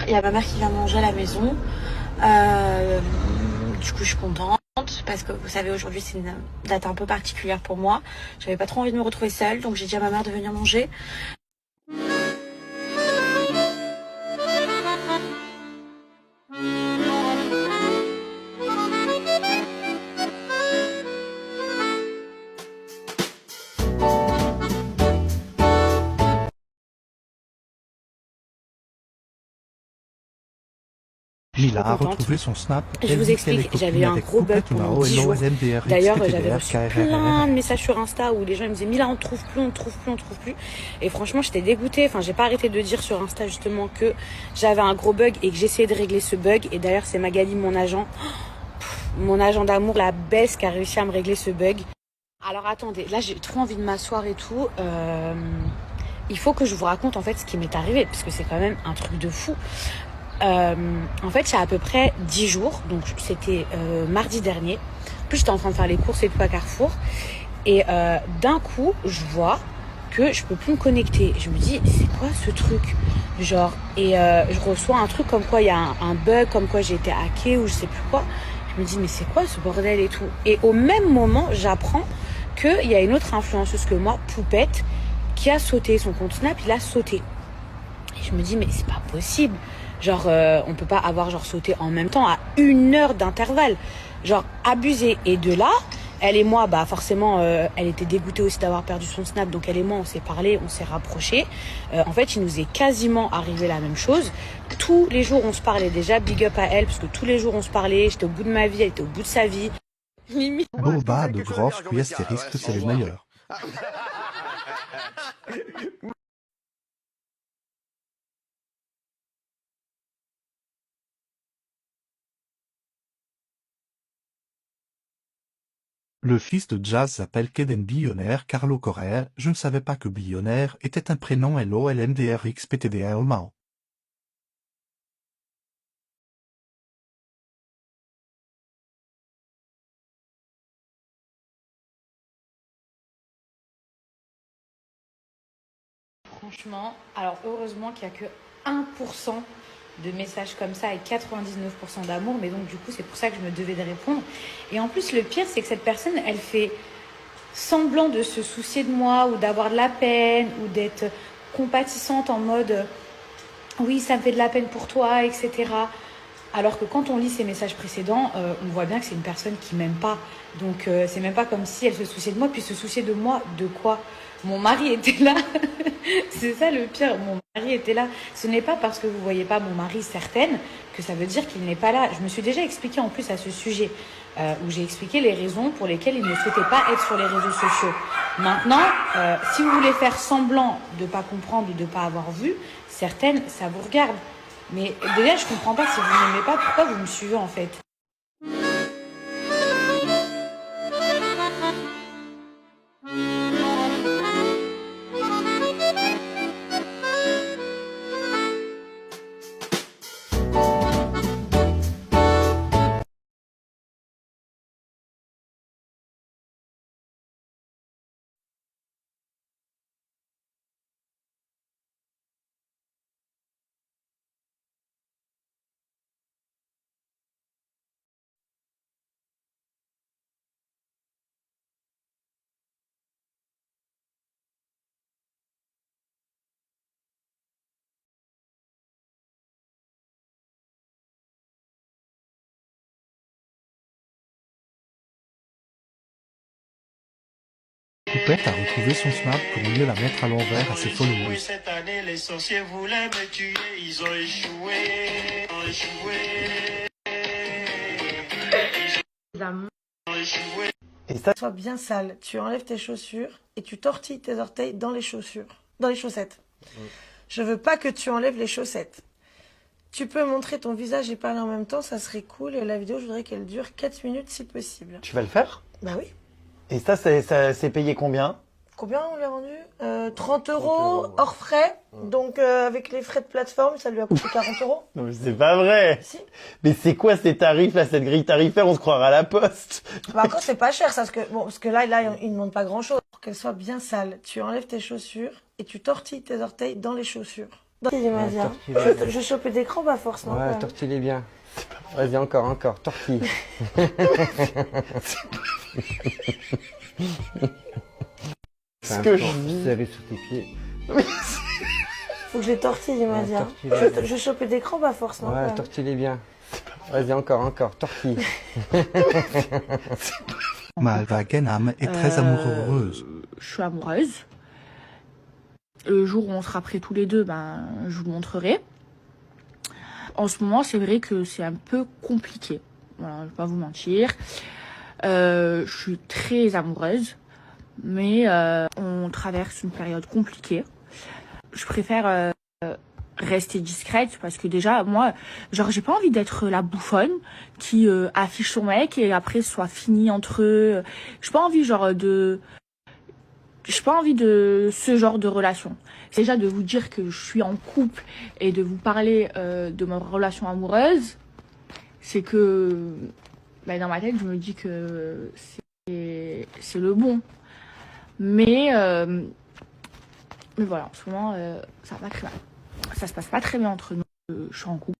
Il y a ma mère qui vient manger à la maison. Euh, du coup, je suis contente parce que vous savez, aujourd'hui, c'est une date un peu particulière pour moi. J'avais pas trop envie de me retrouver seule, donc j'ai dit à ma mère de venir manger. Je suis Mila trop a contente. retrouvé son snap. Je vous explique, j'avais eu un gros bug pendant 10 jours. D'ailleurs, j'avais reçu plein de messages sur Insta où les gens me disaient Mila, on te trouve plus, on te trouve plus, on te trouve plus. Et franchement, j'étais dégoûtée. Enfin, j'ai pas arrêté de dire sur Insta justement que j'avais un gros bug et que j'essayais de régler ce bug. Et d'ailleurs, c'est Magali, mon agent d'amour, la baisse, qui a réussi à me régler ce bug. Alors attendez, là j'ai trop envie de m'asseoir et tout. Il faut que je vous raconte en fait ce qui m'est arrivé, parce que c'est quand même un truc de fou. En fait, il y a à peu près 10 jours, donc c'était mardi dernier. En plus, j'étais en train de faire les courses et tout à Carrefour. Et d'un coup, je vois que je peux plus me connecter. Je me dis, c'est quoi ce truc? Genre, et je reçois un truc comme quoi il y a un bug, comme quoi j'ai été hackée ou je sais plus quoi. Je me dis, mais c'est quoi ce bordel et tout? Et au même moment, j'apprends qu'il y a une autre influenceuse que moi, Poupette, qui a sauté son compte Snap, il a sauté. Et je me dis, mais c'est pas possible. Genre, on peut pas avoir genre sauté en même temps à 1 heure d'intervalle. Genre, abusé. Et de là, elle et moi, bah forcément, elle était dégoûtée aussi d'avoir perdu son Snap. Donc elle et moi, on s'est parlé, on s'est rapprochés. En fait, il nous est quasiment arrivé la même chose. Tous les jours, on se parlait déjà. Big up à elle, parce que tous les jours, on se parlait. J'étais au bout de ma vie, elle était au bout de sa vie. Mimi. Boba de Groff puis Astérisque, c'est les meilleurs. Le fils de Jazz s'appelle Keden Billionnaire Carlo Correa. Je ne savais pas que Billionnaire était un prénom LOLMDRXPTDA au Mao. Franchement, alors heureusement qu'il n'y a que 1% de messages comme ça et 99% d'amour, mais donc du coup c'est pour ça que je me devais de répondre. Et en plus le pire c'est que cette personne elle fait semblant de se soucier de moi ou d'avoir de la peine ou d'être compatissante en mode oui ça me fait de la peine pour toi, etc. Alors que quand on lit ses messages précédents, on voit bien que c'est une personne qui m'aime pas. Donc c'est même pas comme si elle se souciait de moi, puis se souciait de moi de quoi? Mon mari était là. C'est ça le pire, mon mari était là. Ce n'est pas parce que vous voyez pas mon mari certaine que ça veut dire qu'il n'est pas là. Je me suis déjà expliqué en plus à ce sujet, où j'ai expliqué les raisons pour lesquelles il ne souhaitait pas être sur les réseaux sociaux. Maintenant, si vous voulez faire semblant de pas comprendre ou de pas avoir vu, certaines, ça vous regarde. Mais déjà, je comprends pas, si vous n'aimez pas, pourquoi vous me suivez en fait? Poupette a retrouvé son snap pour mieux la mettre à l'envers à ses followers. Cette année, les sorciers voulaient me tuer, ils ont échoué, ils ont échoué. Et ça soit bien sale. Tu enlèves tes chaussures et tu tortilles tes orteils dans les chaussures, dans les chaussettes. Je veux pas que tu enlèves les chaussettes. Tu peux montrer ton visage et parler en même temps, ça serait cool. La vidéo, je voudrais qu'elle dure 4 minutes si possible. Tu vas le faire? Bah oui. Et ça c'est payé combien? Combien on lui a vendu 30 euros hors frais. Donc avec les frais de plateforme, ça lui a coûté 40 euros. Non mais c'est pas vrai. Si. Mais c'est quoi ces tarifs là, cette grille tarifaire? On se croirait à la poste. Par contre, c'est pas cher, ça, parce que là, il ne demande pas grand chose. Pour qu'elle soit bien sale, tu enlèves tes chaussures et tu tortilles tes orteils dans les chaussures. Il m'a dit, hein. Je chopais des crampes à force, non? Ouais, tortille bien. Vas-y, encore, tortille. Ce que je vis. Serré sous tes pieds. Faut que je les tortille, il m'a dit, hein. Je chopais des crampes à force, non? Ouais, tortille bien. Vas-y, encore, tortille. Malva Genam est très amoureuse. Je suis amoureuse. Le jour où on sera prêts tous les deux, ben, je vous le montrerai. En ce moment, c'est vrai que c'est un peu compliqué. Voilà, je vais pas vous mentir. Je suis très amoureuse, mais on traverse une période compliquée. Je préfère rester discrète parce que déjà, moi, genre, j'ai pas envie d'être la bouffonne qui affiche son mec et après soit fini entre eux. J'ai pas envie, j'ai pas envie de ce genre de relation. C'est déjà de vous dire que je suis en couple et de vous parler de ma relation amoureuse. C'est que dans ma tête, je me dis que c'est le bon. Mais voilà, en ce moment, ça va pas très mal. Ça se passe pas très bien entre nous. Je suis en couple.